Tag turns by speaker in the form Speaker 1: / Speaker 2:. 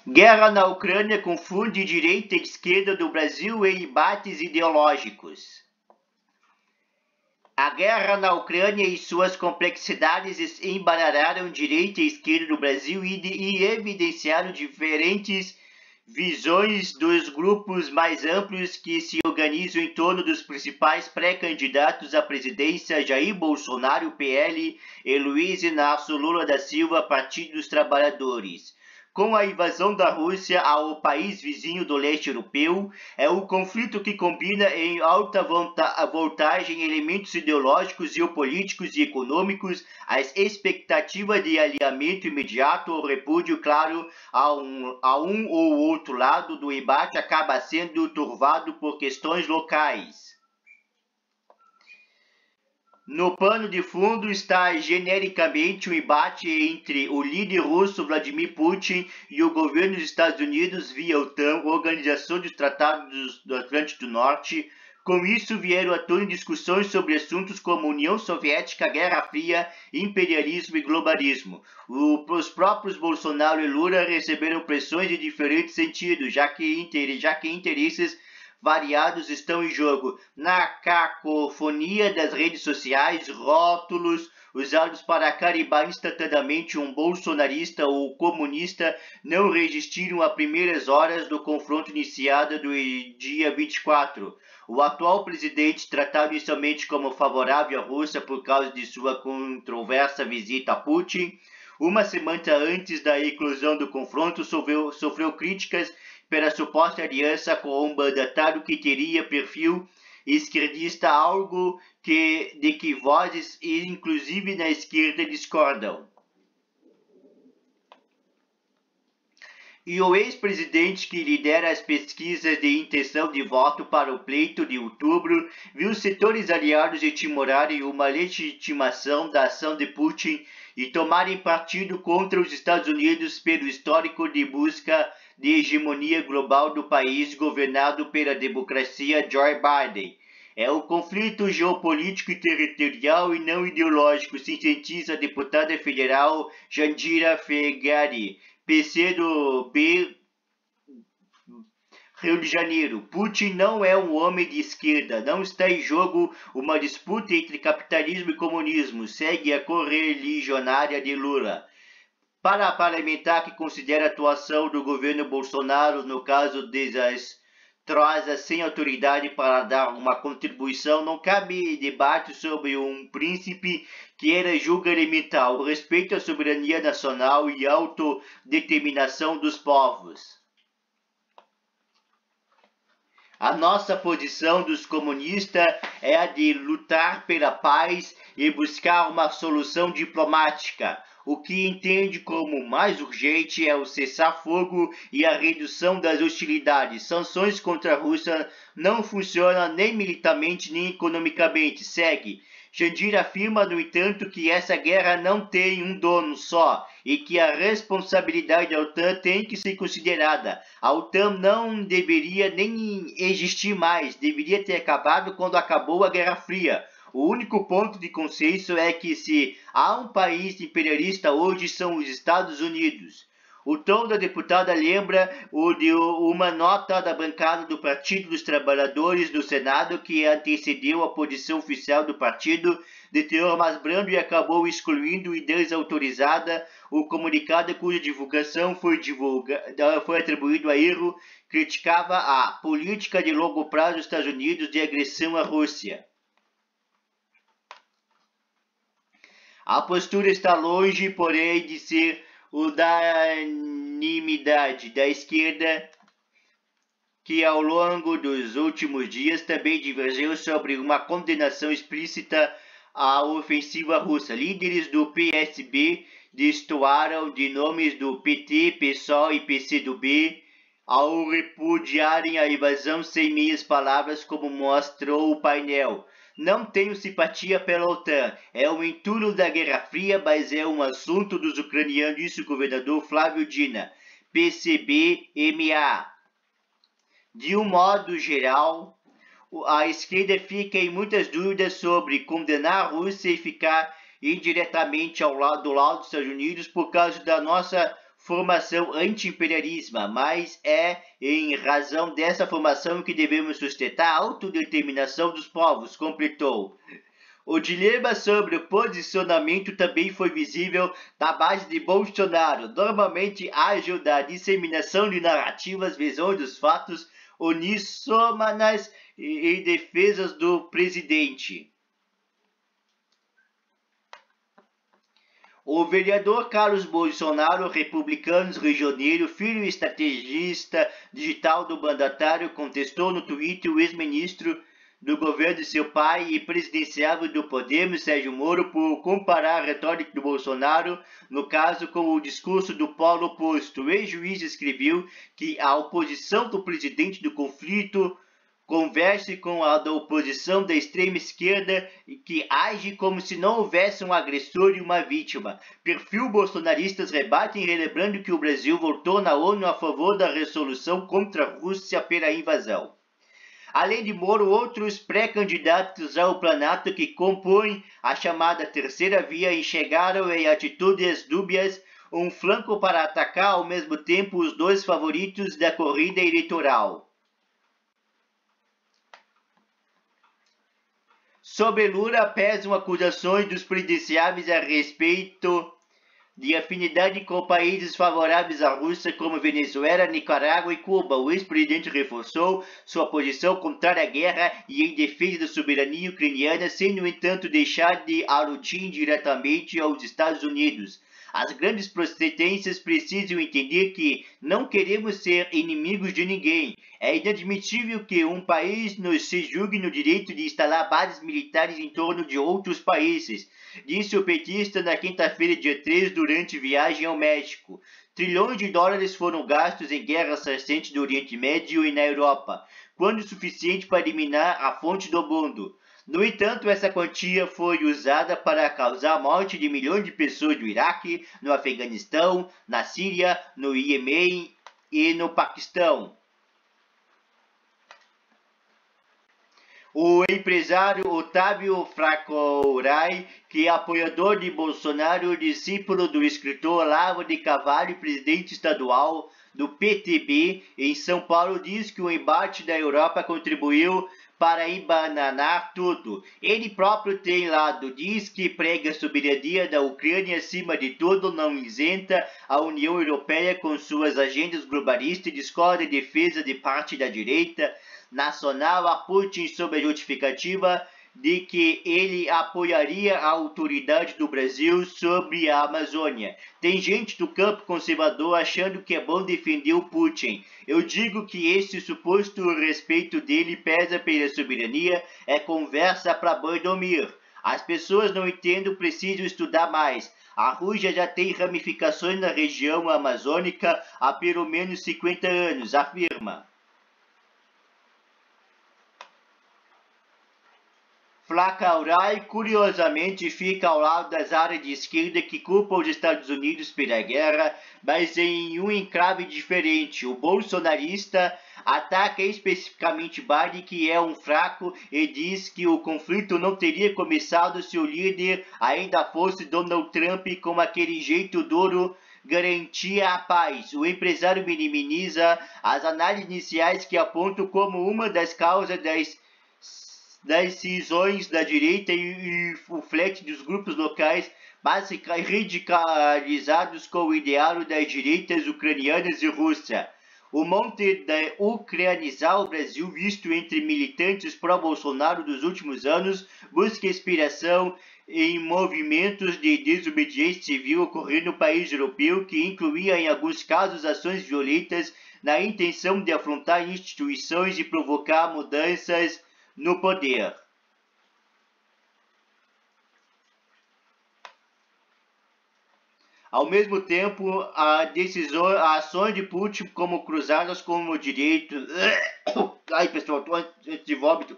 Speaker 1: Guerra na Ucrânia confunde direita e esquerda do Brasil em embates ideológicos. A guerra na Ucrânia e suas complexidades embaralharam direita e esquerda do Brasil e evidenciaram diferentes visões dos grupos mais amplos que se organizam em torno dos principais pré-candidatos à presidência, Jair Bolsonaro, PL, e Luiz Inácio Lula da Silva, Partido dos Trabalhadores. Com a invasão da Rússia ao país vizinho do leste europeu, é um conflito que combina em alta voltagem elementos ideológicos, geopolíticos e econômicos, as expectativas de alinhamento imediato ou repúdio claro a um ou outro lado do embate acaba sendo turvado por questões locais. No pano de fundo está genericamente o embate entre o líder russo Vladimir Putin e o governo dos Estados Unidos via OTAN, Organização dos Tratados do Atlântico do Norte. Com isso vieram à tona discussões sobre assuntos como União Soviética, Guerra Fria, imperialismo e globalismo. Os próprios Bolsonaro e Lula receberam pressões de diferentes sentidos, já que interesses variados estão em jogo. Na cacofonia das redes sociais, rótulos usados para carimbar instantaneamente um bolsonarista ou comunista não resistiram às primeiras horas do confronto iniciado do dia 24. O atual presidente, tratado inicialmente como favorável à Rússia por causa de sua controversa visita a Putin, uma semana antes da eclosão do confronto, sofreu críticas pela suposta aliança com um mandatário que teria perfil esquerdista, algo de que vozes, inclusive na esquerda, discordam. E o ex-presidente que lidera as pesquisas de intenção de voto para o pleito de outubro viu setores aliados intimorarem uma legitimação da ação de Putin e tomarem partido contra os Estados Unidos pelo histórico de busca de hegemonia global do país governado pela democracia Joe Biden. É um conflito geopolítico e territorial e não ideológico, sintetiza a deputada federal Jandira Fegali, PCdoB, Rio de Janeiro. Putin não é um homem de esquerda, não está em jogo uma disputa entre capitalismo e comunismo, segue a correligionária de Lula. Para a parlamentar que considera a atuação do governo Bolsonaro no caso desastrosa sem autoridade para dar uma contribuição, não cabe debate sobre um príncipe que ela julga elementar, o respeito à soberania nacional e à autodeterminação dos povos. A nossa posição dos comunistas é a de lutar pela paz e buscar uma solução diplomática. O que entende como mais urgente é o cessar-fogo e a redução das hostilidades. Sanções contra a Rússia não funcionam nem militarmente nem economicamente. Segue. Jandira afirma, no entanto, que essa guerra não tem um dono só e que a responsabilidade da OTAN tem que ser considerada. A OTAN não deveria nem existir mais, deveria ter acabado quando acabou a Guerra Fria. O único ponto de consenso é que se há um país imperialista hoje são os Estados Unidos. O tom da deputada lembra o de uma nota da bancada do Partido dos Trabalhadores do Senado que antecedeu a posição oficial do partido, de teor mais brando e acabou excluindo e desautorizada o comunicado cuja divulgação foi atribuído a erro, criticava a política de longo prazo dos Estados Unidos de agressão à Rússia. A postura está longe, porém, de ser unanimidade da esquerda, que ao longo dos últimos dias também divergiu sobre uma condenação explícita à ofensiva russa. Líderes do PSB destoaram de nomes do PT, PSOL e PCdoB ao repudiarem a invasão sem meias palavras, como mostrou o painel. Não tenho simpatia pela OTAN, é um entulho da Guerra Fria, mas é um assunto dos ucranianos, disse o governador Flávio Dina, PCB-MA. De um modo geral, a esquerda fica em muitas dúvidas sobre condenar a Rússia e ficar indiretamente do lado dos Estados Unidos por causa da nossa formação anti-imperialismo, mas é em razão dessa formação que devemos sustentar a autodeterminação dos povos, completou. O dilema sobre o posicionamento também foi visível na base de Bolsonaro, normalmente ágil da disseminação de narrativas, visões dos fatos uníssonas e defesas do presidente. O vereador Carlos Bolsonaro, republicano, regioneiro, filho estrategista digital do mandatário, contestou no Twitter o ex-ministro do governo de seu pai e presidenciável do Podemos, Sérgio Moro, por comparar a retórica do Bolsonaro, no caso, com o discurso do polo oposto. O ex-juiz escreveu que a oposição do presidente do conflito converse com a da oposição da extrema esquerda e que age como se não houvesse um agressor e uma vítima. Perfil bolsonaristas rebatem relembrando que o Brasil votou na ONU a favor da resolução contra a Rússia pela invasão. Além de Moro, outros pré-candidatos ao Planalto que compõem a chamada terceira via enxergaram em atitudes dúbias um flanco para atacar ao mesmo tempo os dois favoritos da corrida eleitoral. Sobre Lula pesam acusações dos presidenciáveis a respeito de afinidade com países favoráveis à Rússia como Venezuela, Nicarágua e Cuba. O ex-presidente reforçou sua posição contrária à guerra e em defesa da soberania ucraniana, sem, no entanto, deixar de aludir diretamente aos Estados Unidos. As grandes potências precisam entender que não queremos ser inimigos de ninguém. É inadmissível que um país se julgue no direito de instalar bases militares em torno de outros países, disse o petista na quinta-feira, dia 3, durante viagem ao México. Trilhões de dólares foram gastos em guerras recentes do Oriente Médio e na Europa, quando suficiente para eliminar a fonte do mundo. No entanto, essa quantia foi usada para causar a morte de milhões de pessoas no Iraque, no Afeganistão, na Síria, no Iêmen e no Paquistão. O empresário Otávio Fracourai, que é apoiador de Bolsonaro, discípulo do escritor Olavo de Carvalho, presidente estadual do PTB em São Paulo, diz que o embate da Europa contribuiu para embananar tudo. Ele próprio tem lado, diz que prega a soberania da Ucrânia acima de tudo, não isenta a União Europeia com suas agendas globalistas e discorda em defesa de parte da direita nacional a Putin sob a justificativa de que ele apoiaria a autoridade do Brasil sobre a Amazônia. Tem gente do campo conservador achando que é bom defender o Putin. Eu digo que esse suposto respeito dele pesa pela soberania, é conversa para boi dormir. As pessoas não entendem, precisam estudar mais. A Rússia já tem ramificações na região amazônica há pelo menos 50 anos, afirma. Fracourai, curiosamente, fica ao lado das áreas de esquerda que culpam os Estados Unidos pela guerra, mas em um enclave diferente. O bolsonarista ataca especificamente Biden, que é um fraco, e diz que o conflito não teria começado se o líder ainda fosse Donald Trump, com aquele jeito duro garantia a paz. O empresário minimiza as análises iniciais que apontam como uma das causas das cisões da direita e o flerte dos grupos locais basicamente radicalizados com o ideário das direitas ucranianas e Rússia. O monte de ucranianizar o Brasil, visto entre militantes pró-Bolsonaro dos últimos anos, busca inspiração em movimentos de desobediência civil ocorrendo no país europeu, que incluía em alguns casos ações violentas na intenção de afrontar instituições e provocar mudanças no poder. Ao mesmo tempo, as ações de Putin como cruzadas com o direito... Ai, pessoal, estou de vômito.